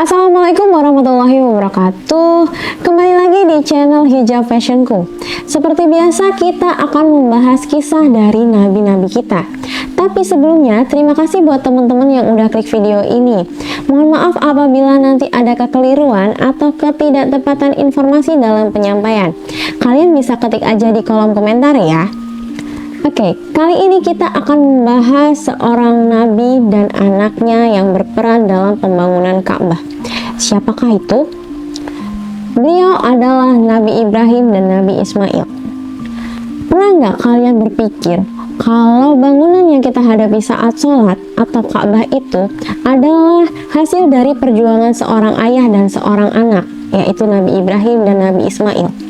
Assalamualaikum warahmatullahi wabarakatuh. Kembali lagi di channel Hijab Fashionku. Seperti biasa kita akan membahas kisah dari nabi-nabi kita. Tapi sebelumnya terima kasih buat teman-teman yang udah klik video ini. Mohon maaf apabila nanti ada kekeliruan atau ketidaktepatan informasi dalam penyampaian. Kalian bisa ketik aja di kolom komentar ya. Oke, kali ini kita akan membahas seorang nabi dan anaknya yang berperan dalam pembangunan Ka'bah. Siapakah itu? Beliau adalah Nabi Ibrahim dan Nabi Ismail. Pernah nggak kalian berpikir kalau bangunan yang kita hadapi saat sholat atau Ka'bah itu adalah hasil dari perjuangan seorang ayah dan seorang anak, yaitu Nabi Ibrahim dan Nabi Ismail?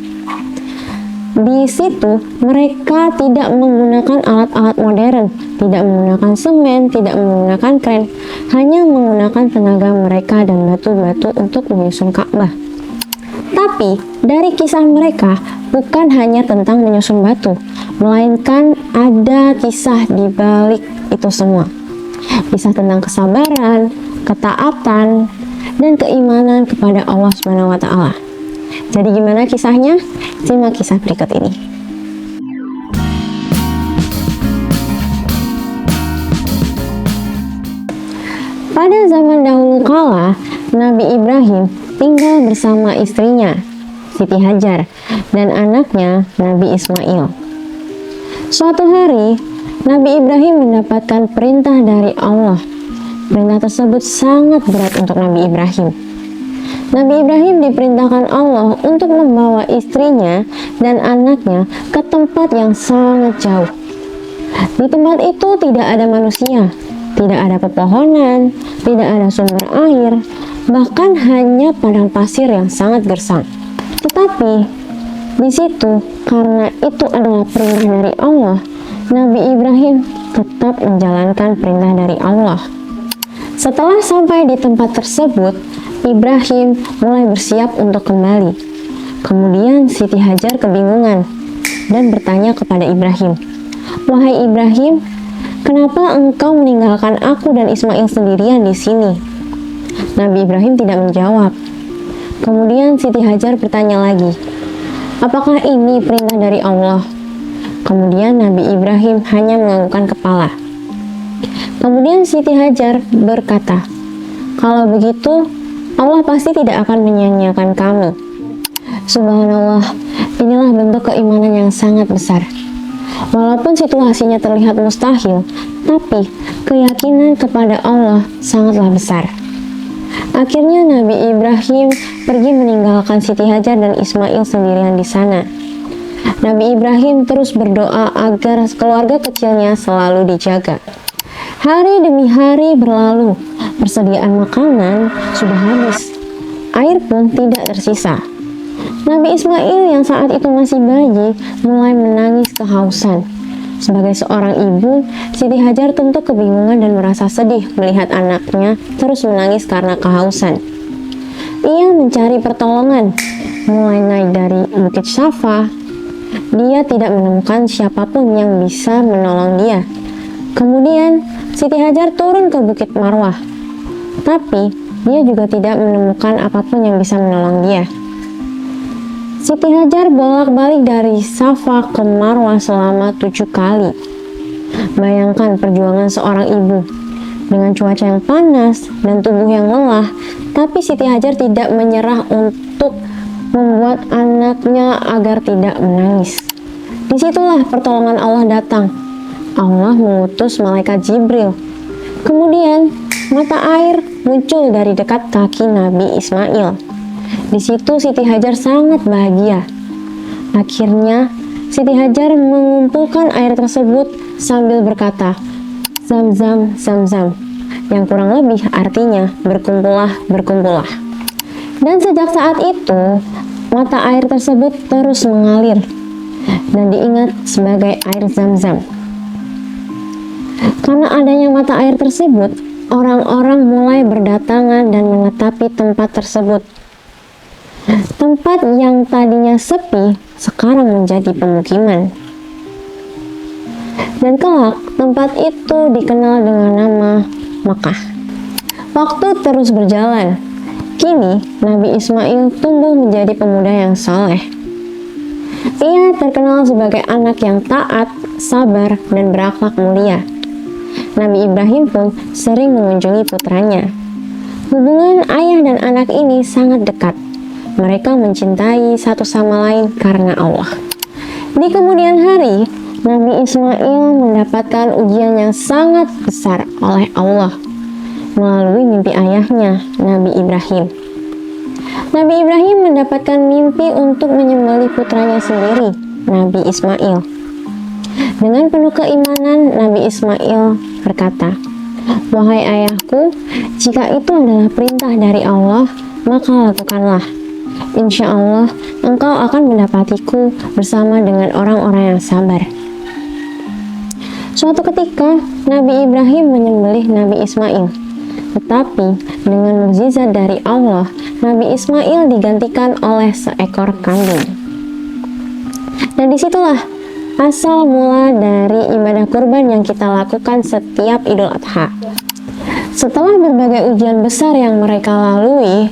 Di situ mereka tidak menggunakan alat-alat modern, tidak menggunakan semen, tidak menggunakan kren, hanya menggunakan tenaga mereka dan batu-batu untuk menyusun Ka'bah. Tapi dari kisah mereka bukan hanya tentang menyusun batu, melainkan ada kisah di balik itu semua. Kisah tentang kesabaran, ketaatan, dan keimanan kepada Allah Subhanahu wa Ta'ala. Jadi gimana kisahnya? Simak kisah berikut ini. Pada zaman dahulu kala, Nabi Ibrahim tinggal bersama istrinya, Siti Hajar, dan anaknya Nabi Ismail. Suatu hari, Nabi Ibrahim mendapatkan perintah dari Allah. Perintah tersebut sangat berat untuk Nabi Ibrahim. Nabi Ibrahim diperintahkan Allah untuk membawa istrinya dan anaknya ke tempat yang sangat jauh. Di tempat itu tidak ada manusia, tidak ada pepohonan, tidak ada sumber air, bahkan hanya padang pasir yang sangat gersang. Tetapi di situ, karena itu adalah perintah dari Allah, Nabi Ibrahim tetap menjalankan perintah dari Allah. Setelah sampai di tempat tersebut, Ibrahim mulai bersiap untuk kembali. Kemudian Siti Hajar kebingungan dan bertanya kepada Ibrahim, "Wahai Ibrahim, kenapa engkau meninggalkan aku dan Ismail sendirian di sini?" Nabi Ibrahim tidak menjawab. Kemudian Siti Hajar bertanya lagi, "Apakah ini perintah dari Allah?" Kemudian Nabi Ibrahim hanya menganggukkan kepala. Kemudian Siti Hajar berkata, "Kalau begitu, Allah pasti tidak akan menyia-nyiakan kami." Subhanallah, inilah bentuk keimanan yang sangat besar. Walaupun situasinya terlihat mustahil, tapi keyakinan kepada Allah sangatlah besar. Akhirnya Nabi Ibrahim pergi meninggalkan Siti Hajar dan Ismail sendirian di sana. Nabi Ibrahim terus berdoa agar keluarga kecilnya selalu dijaga. Hari demi hari berlalu, persediaan makanan sudah habis, air pun tidak tersisa. Nabi Ismail yang saat itu masih bayi mulai menangis kehausan. Sebagai seorang ibu, Siti Hajar tentu kebingungan dan merasa sedih melihat anaknya terus menangis karena kehausan. Ia mencari pertolongan, mulai naik dari Bukit Syafa. Dia tidak menemukan siapapun yang bisa menolong dia. Kemudian Siti Hajar turun ke Bukit Marwah, tapi dia juga tidak menemukan apapun yang bisa menolong dia. Siti Hajar bolak-balik dari Safa ke Marwah selama 7 kali. Bayangkan perjuangan seorang ibu dengan cuaca yang panas dan tubuh yang lelah, tapi Siti Hajar tidak menyerah untuk membuat anaknya agar tidak menangis. Disitulah pertolongan Allah datang. Allah mengutus malaikat Jibril. Kemudian mata air muncul dari dekat kaki Nabi Ismail. Di situ Siti Hajar sangat bahagia. Akhirnya Siti Hajar mengumpulkan air tersebut sambil berkata, "Zam-zam, zam-zam," yang kurang lebih artinya berkumpullah, berkumpullah. Dan sejak saat itu mata air tersebut terus mengalir dan diingat sebagai air Zam-zam. Karena adanya mata air tersebut, orang-orang mulai berdatangan dan menetapi tempat tersebut. Tempat yang tadinya sepi sekarang menjadi pemukiman. Dan kelak tempat itu dikenal dengan nama Makkah. Waktu terus berjalan. Kini, Nabi Ismail tumbuh menjadi pemuda yang saleh. Ia terkenal sebagai anak yang taat, sabar, dan berakhlak mulia. Nabi Ibrahim pun sering mengunjungi putranya. Hubungan ayah dan anak ini sangat dekat. Mereka mencintai satu sama lain karena Allah. Di kemudian hari, Nabi Ismail mendapatkan ujian yang sangat besar oleh Allah melalui mimpi ayahnya, Nabi Ibrahim. Nabi Ibrahim mendapatkan mimpi untuk menyembelih putranya sendiri, Nabi Ismail. Dengan penuh keimanan, Nabi Ismail berkata, "Wahai ayahku, jika itu adalah perintah dari Allah, maka lakukanlah. Insya Allah, engkau akan mendapatiku bersama dengan orang-orang yang sabar." Suatu ketika, Nabi Ibrahim menyembelih Nabi Ismail. Tetapi, dengan mukjizat dari Allah, Nabi Ismail digantikan oleh seekor kambing. Dan disitulah asal mula dari ibadah kurban yang kita lakukan setiap Idul Adha. Setelah berbagai ujian besar yang mereka lalui,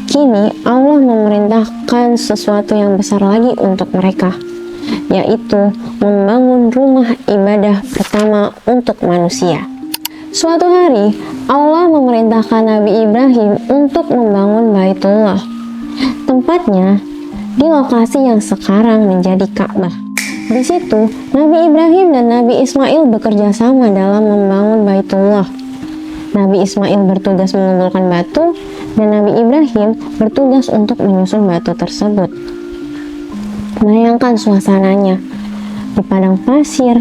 kini Allah memerintahkan sesuatu yang besar lagi untuk mereka, yaitu membangun rumah ibadah pertama untuk manusia. Suatu hari, Allah memerintahkan Nabi Ibrahim untuk membangun Baitullah. Tempatnya di lokasi yang sekarang menjadi Ka'bah. Di situ, Nabi Ibrahim dan Nabi Ismail bekerja sama dalam membangun Baitullah. Nabi Ismail bertugas mengumpulkan batu, dan Nabi Ibrahim bertugas untuk menyusun batu tersebut. Bayangkan suasananya, di padang pasir,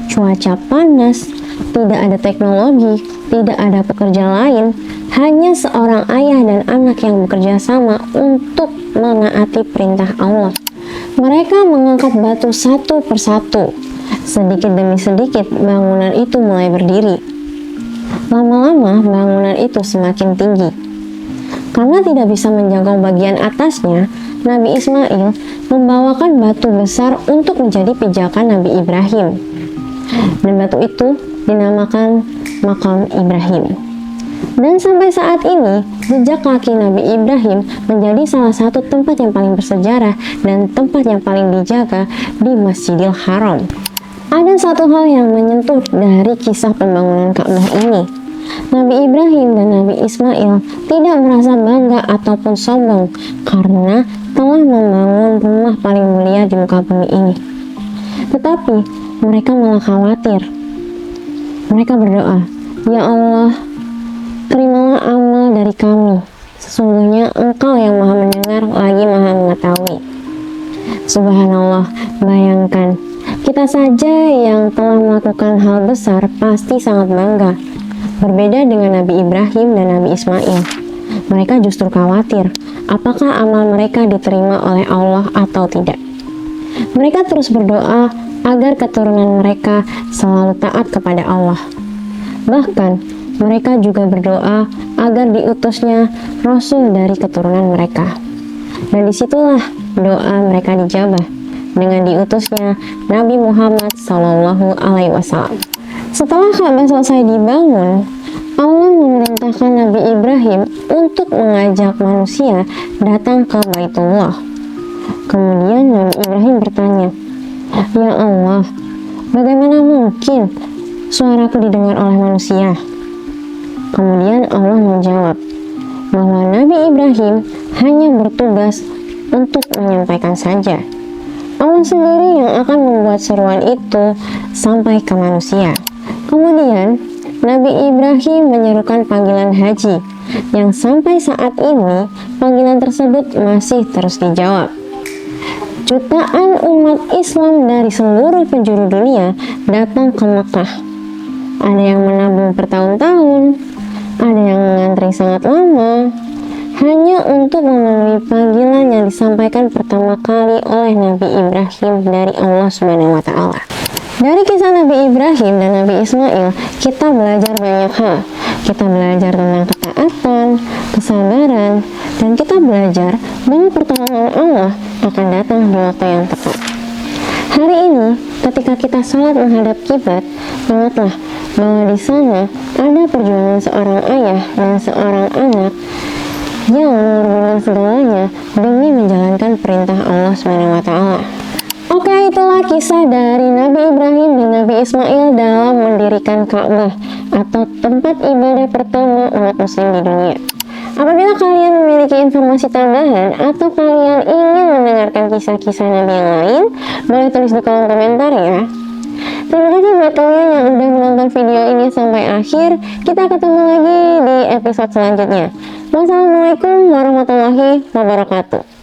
cuaca panas, tidak ada teknologi, tidak ada pekerja lain, hanya seorang ayah dan anak yang bekerja sama untuk menaati perintah Allah. Mereka mengangkat batu satu persatu. Sedikit demi sedikit, bangunan itu mulai berdiri. Lama-lama, bangunan itu semakin tinggi. Karena tidak bisa menjangkau bagian atasnya, Nabi Ismail membawakan batu besar untuk menjadi pijakan Nabi Ibrahim. Dan batu itu dinamakan Makam Ibrahim. Dan sampai saat ini, jejak kaki Nabi Ibrahim menjadi salah satu tempat yang paling bersejarah dan tempat yang paling dijaga di Masjidil Haram. Ada satu hal yang menyentuh dari kisah pembangunan Ka'bah ini. Nabi Ibrahim dan Nabi Ismail tidak merasa bangga ataupun sombong karena telah membangun rumah paling mulia di muka bumi ini. Tetapi mereka malah khawatir. Mereka berdoa, "Ya Allah, terimalah amal dari kami. Sesungguhnya Engkau yang Maha Mendengar lagi Maha Mengetahui." Subhanallah, bayangkan, kita saja yang telah melakukan hal besar pasti sangat bangga. Berbeda dengan Nabi Ibrahim dan Nabi Ismail. Mereka justru khawatir, apakah amal mereka diterima oleh Allah atau tidak. Mereka terus berdoa agar keturunan mereka selalu taat kepada Allah. Bahkan, mereka juga berdoa agar diutusnya Rasul dari keturunan mereka. Dan disitulah doa mereka dijabah dengan diutusnya Nabi Muhammad SAW. Setelah Ka'bah selesai dibangun, Allah memerintahkan Nabi Ibrahim untuk mengajak manusia datang ke Baitullah. Kemudian Nabi Ibrahim bertanya, "Ya Allah, bagaimana mungkin suaraku didengar oleh manusia?" Kemudian Allah menjawab bahwa Nabi Ibrahim hanya bertugas untuk menyampaikan saja. Allah sendiri yang akan membuat seruan itu sampai ke manusia. Kemudian Nabi Ibrahim menyerukan panggilan haji, yang sampai saat ini panggilan tersebut masih terus dijawab. Jutaan umat Islam dari seluruh penjuru dunia datang ke Mekah. Ada yang menabung bertahun-tahun, ada yang mengantri sangat lama, hanya untuk memenuhi panggilan yang disampaikan pertama kali oleh Nabi Ibrahim dari Allah Subhanahu wa Ta'ala. Dari kisah Nabi Ibrahim dan Nabi Ismail, kita belajar banyak hal. Kita belajar tentang ketaatan, kesabaran, dan kita belajar bahwa pertolongan Allah akan datang di waktu yang tepat. Hari ini, ketika kita sholat menghadap kiblat, ingatlah bahwa di sana ada perjuangan seorang ayah dan seorang anak yang mengorbankan segalanya demi menjalankan perintah Allah SWT. Oke, itulah kisah dari Nabi Ibrahim dan Nabi Ismail dalam mendirikan Ka'bah atau tempat ibadah pertama umat muslim di dunia. Apabila kalian memiliki informasi tambahan atau kalian ingin mendengarkan kisah-kisah Nabi yang lain, boleh tulis di kolom komentar ya. Terima kasih buat kalian yang udah menonton video ini sampai akhir. Kita ketemu lagi di episode selanjutnya. Wassalamualaikum warahmatullahi wabarakatuh.